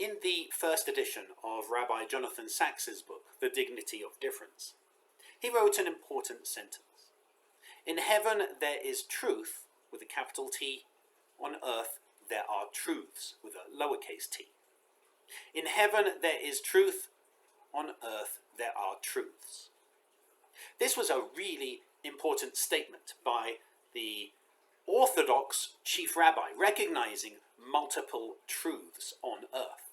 In the first edition of Rabbi Jonathan Sacks's book, The Dignity of Difference, he wrote an important sentence. In heaven there is truth, with a capital T. On earth there are truths, with a lowercase t. In heaven there is truth. On earth there are truths. This was a really important statement by the Orthodox chief rabbi, recognizing multiple truths on earth.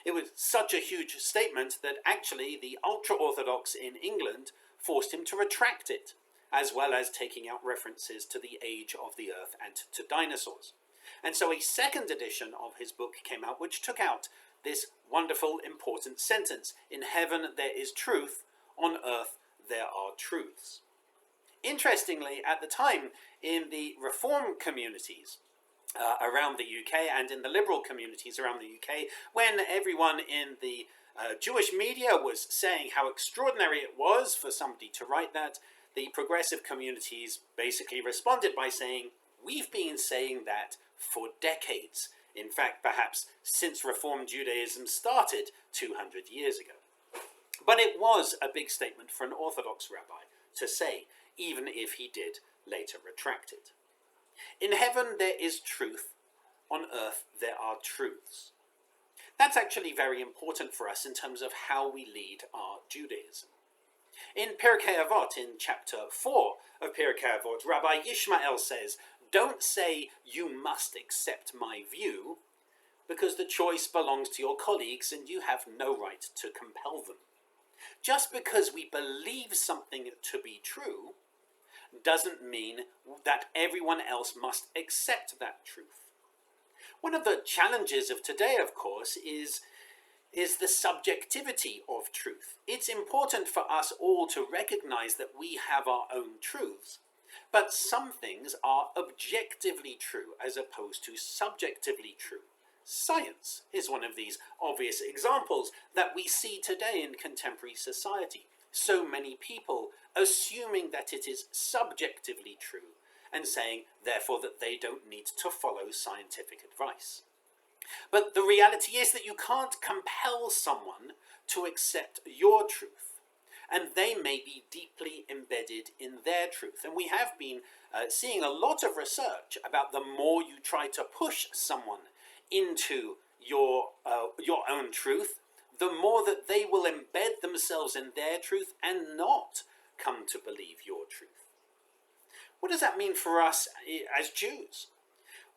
It was such a huge statement that actually the ultra-Orthodox in England forced him to retract it, as well as taking out references to the age of the earth and to dinosaurs. And so a second edition of his book came out, which took out this wonderful, important sentence. In heaven there is truth, on earth there are truths. Interestingly, at the time, in the Reform communities around the UK and in the liberal communities around the UK, when everyone in the Jewish media was saying how extraordinary it was for somebody to write that, the progressive communities basically responded by saying, we've been saying that for decades. In fact, perhaps since Reform Judaism started 200 years ago. But it was a big statement for an Orthodox rabbi to say, even if he did later retract it. In heaven there is truth, on earth there are truths. That's actually very important for us in terms of how we lead our Judaism. In Pirkei Avot, in chapter 4 of Pirkei Avot, Rabbi Yishmael says, don't say you must accept my view, because the choice belongs to your colleagues and you have no right to compel them. Just because we believe something to be true doesn't mean that everyone else must accept that truth. One of the challenges of today, of course, is the subjectivity of truth. It's important for us all to recognize that we have our own truths, but some things are objectively true as opposed to subjectively true. Science is one of these obvious examples that we see today in contemporary society. So many people assuming that it is subjectively true and saying, therefore, that they don't need to follow scientific advice. But the reality is that you can't compel someone to accept your truth, and they may be deeply embedded in their truth. And we have been seeing a lot of research about the more you try to push someone into your own truth, the more that they will embed themselves in their truth and not come to believe your truth. What does that mean for us as Jews?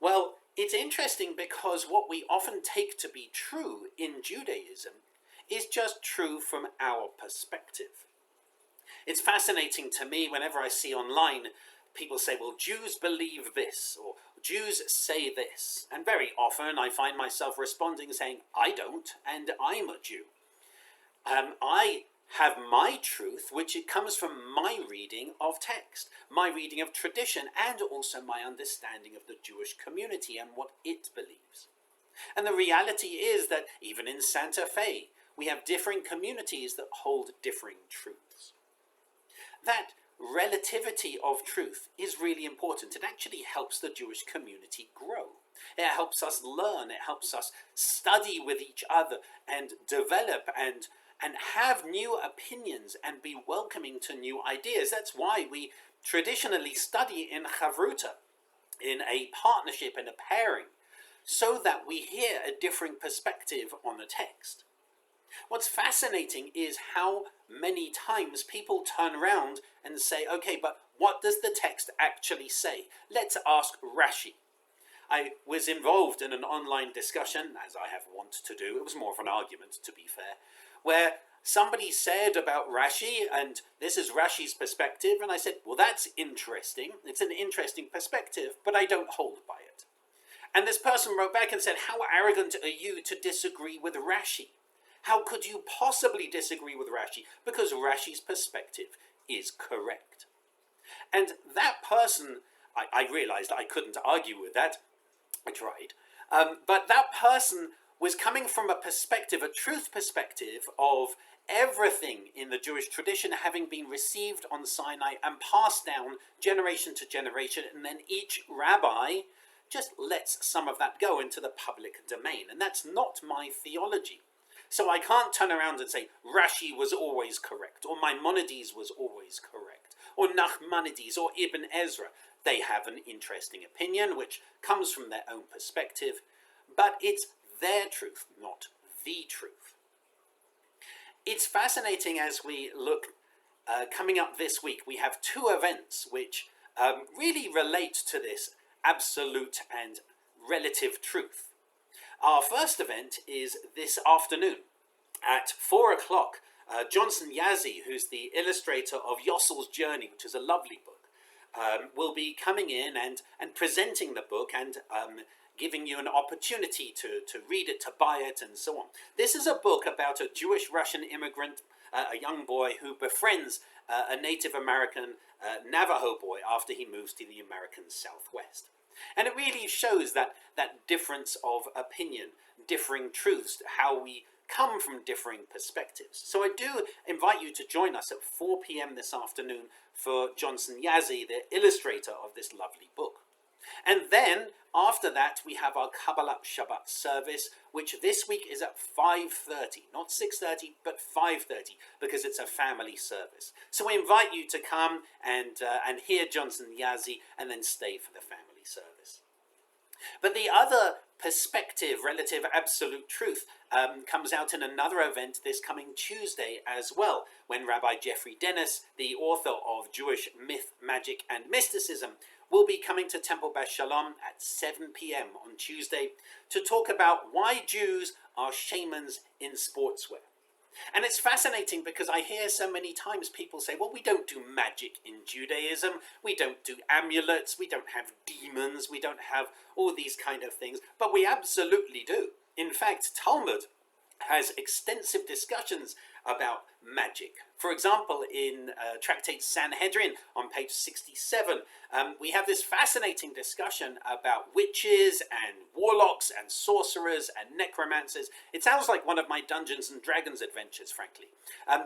Well, it's interesting because what we often take to be true in Judaism is just true from our perspective. It's fascinating to me whenever I see online people say, well, Jews believe this, or Jews say this. And very often I find myself responding saying, I don't, and I'm a Jew. I have my truth, which it comes from my reading of text, my reading of tradition, and also my understanding of the Jewish community and what it believes. And the reality is that even in Santa Fe, we have differing communities that hold differing truths. That relativity of truth is really important. It actually helps the Jewish community grow. It helps us learn, it helps us study with each other and develop and have new opinions and be welcoming to new ideas. That's why we traditionally study in Chavruta, in a partnership, in a pairing, so that we hear a different perspective on the text. What's fascinating is how many times people turn around and say, okay, but what does the text actually say? Let's ask Rashi. I was involved in an online discussion, as I have wanted to do. It was more of an argument, to be fair, where somebody said about Rashi, and this is Rashi's perspective, and I said, well, that's interesting. It's an interesting perspective, but I don't hold by it. And this person wrote back and said, how arrogant are you to disagree with Rashi? How could you possibly disagree with Rashi? Because Rashi's perspective is correct. And that person, I realized I couldn't argue with that. I tried. But that person was coming from a perspective, a truth perspective of everything in the Jewish tradition having been received on Sinai and passed down generation to generation, and then each rabbi just lets some of that go into the public domain. And that's not my theology. So I can't turn around and say Rashi was always correct, or Maimonides was always correct, or Nachmanides, or Ibn Ezra. They have an interesting opinion which comes from their own perspective, but it's their truth, not the truth. It's fascinating as we look, coming up this week, we have two events which really relate to this absolute and relative truth. Our first event is this afternoon at 4 o'clock. Johnson Yazzie, who's the illustrator of Yossel's Journey, which is a lovely book, will be coming in and presenting the book and giving you an opportunity to read it, to buy it, and so on. This is a book about a Jewish Russian immigrant, a young boy who befriends a Native American Navajo boy after he moves to the American Southwest. And it really shows that difference of opinion, differing truths, how we come from differing perspectives. So I do invite you to join us at 4 p.m. this afternoon for Johnson Yazzie, the illustrator of this lovely book. And then, after that, we have our Kabbalat Shabbat service, which this week is at 5:30. Not 6:30, but 5:30, because it's a family service. So we invite you to come and hear Johnson Yazzie, and then stay for the family service. But the other perspective, relative absolute truth, comes out in another event this coming Tuesday as well, when Rabbi Jeffrey Dennis, the author of Jewish Myth, Magic and Mysticism, will be coming to Temple Beth Shalom at 7 p.m. on Tuesday to talk about why Jews are shamans in sportswear. And it's fascinating because I hear so many times people say, well, we don't do magic in Judaism, we don't do amulets, we don't have demons, we don't have all these kind of things, but we absolutely do. In fact, Talmud has extensive discussions about magic. For example, in Tractate Sanhedrin on page 67, we have this fascinating discussion about witches and warlocks and sorcerers and necromancers. It sounds like one of my Dungeons and Dragons adventures, frankly.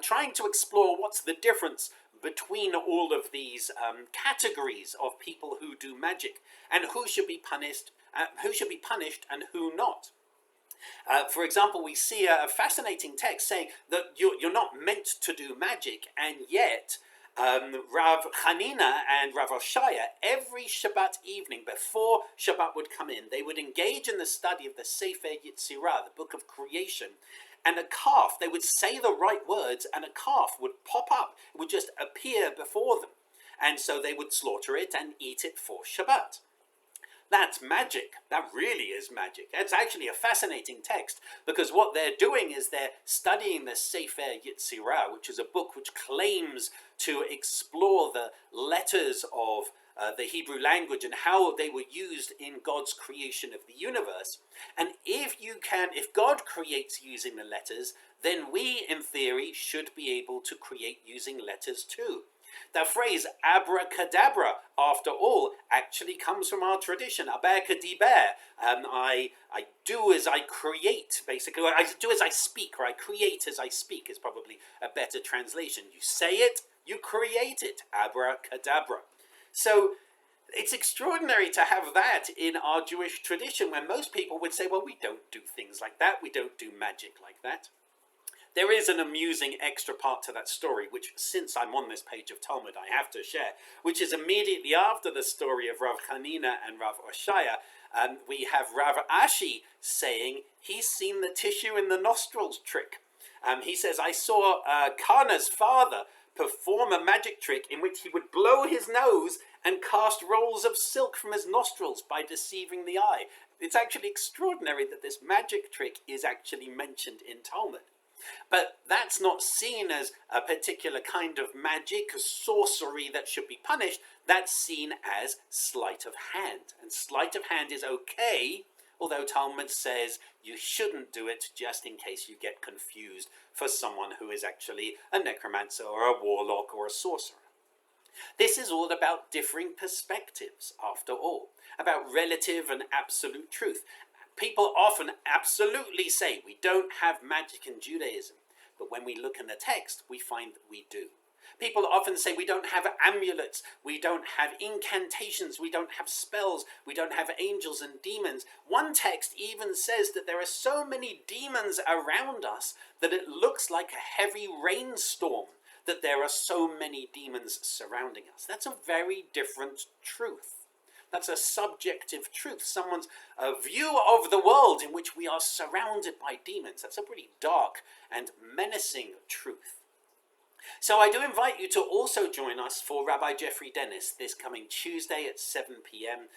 Trying to explore what's the difference between all of these categories of people who do magic, and who should be punished and who not. For example, we see a fascinating text saying that you're not meant to do magic, and yet Rav Hanina and Rav Oshaya, every Shabbat evening before Shabbat would come in, they would engage in the study of the Sefer Yetzirah, the book of creation, and a calf, they would say the right words, and a calf would pop up, it would just appear before them, and so they would slaughter it and eat it for Shabbat. That's magic. That really is magic. It's actually a fascinating text, because what they're doing is they're studying the Sefer Yetzirah, which is a book which claims to explore the letters of the Hebrew language and how they were used in God's creation of the universe. And if God creates using the letters, then we, in theory, should be able to create using letters too. The phrase abracadabra, after all, actually comes from our tradition. Abracadiber. I do as I create, basically. I do as I speak, or I create as I speak is probably a better translation. You say it, you create it. Abracadabra. So it's extraordinary to have that in our Jewish tradition, when most people would say, well, we don't do things like that. We don't do magic like that. There is an amusing extra part to that story, which, since I'm on this page of Talmud, I have to share, which is immediately after the story of Rav Hanina and Rav Oshaya. We have Rav Ashi saying he's seen the tissue in the nostrils trick. He says, I saw Kana's father perform a magic trick in which he would blow his nose and cast rolls of silk from his nostrils by deceiving the eye. It's actually extraordinary that this magic trick is actually mentioned in Talmud. But that's not seen as a particular kind of magic, sorcery that should be punished. That's seen as sleight of hand. And sleight of hand is okay, although Talmud says you shouldn't do it just in case you get confused for someone who is actually a necromancer or a warlock or a sorcerer. This is all about differing perspectives, after all, about relative and absolute truth. People often absolutely say we don't have magic in Judaism, but when we look in the text, we find that we do. People often say we don't have amulets, we don't have incantations, we don't have spells, we don't have angels and demons. One text even says that there are so many demons around us that it looks like a heavy rainstorm, that there are so many demons surrounding us. That's a very different truth. That's a subjective truth, someone's view of the world in which we are surrounded by demons. That's a pretty dark and menacing truth. So I do invite you to also join us for Rabbi Jeffrey Dennis this coming Tuesday at 7 p.m.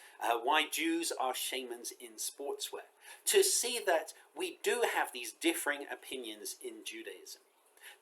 Why Jews are Shamans in Sportswear, to see that we do have these differing opinions in Judaism.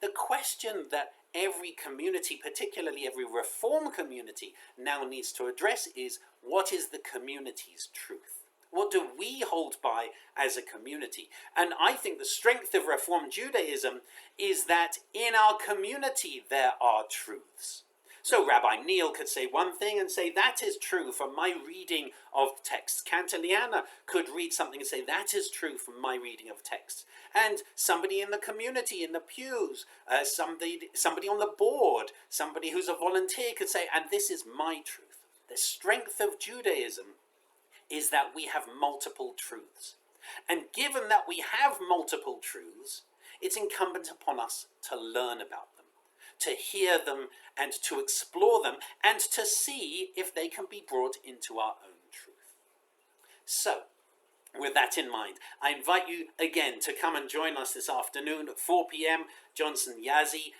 The question that every community, particularly every Reform community, now needs to address is, what is the community's truth? What do we hold by as a community? And I think the strength of Reform Judaism is that in our community there are truths. So Rabbi Neil could say one thing and say, that is true from my reading of texts. Cantiliana could read something and say, that is true from my reading of texts. And somebody in the community, in the pews, somebody on the board, somebody who's a volunteer could say, and this is my truth. The strength of Judaism is that we have multiple truths. And given that we have multiple truths, it's incumbent upon us to learn about them, to hear them and to explore them, and to see if they can be brought into our own truth. So, with that in mind, I invite you again to come and join us this afternoon at 4 p.m. Johnson Yazzie,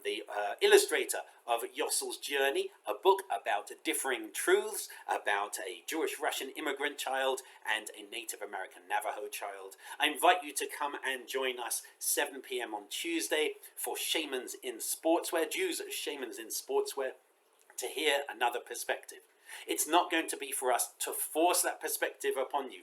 the illustrator of Yossel's Journey, a book about differing truths, about a Jewish Russian immigrant child and a Native American Navajo child. I invite you to come and join us 7 p.m. on Tuesday for Shamans in Sportswear, Jews as Shamans in Sportswear, to hear another perspective. It's not going to be for us to force that perspective upon you.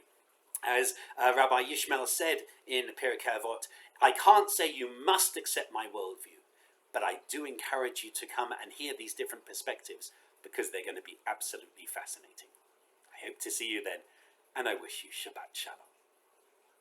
As Rabbi Yishmael said in Pirkei Avot, I can't say you must accept my worldview, but I do encourage you to come and hear these different perspectives, because they're going to be absolutely fascinating. I hope to see you then, and I wish you Shabbat Shalom.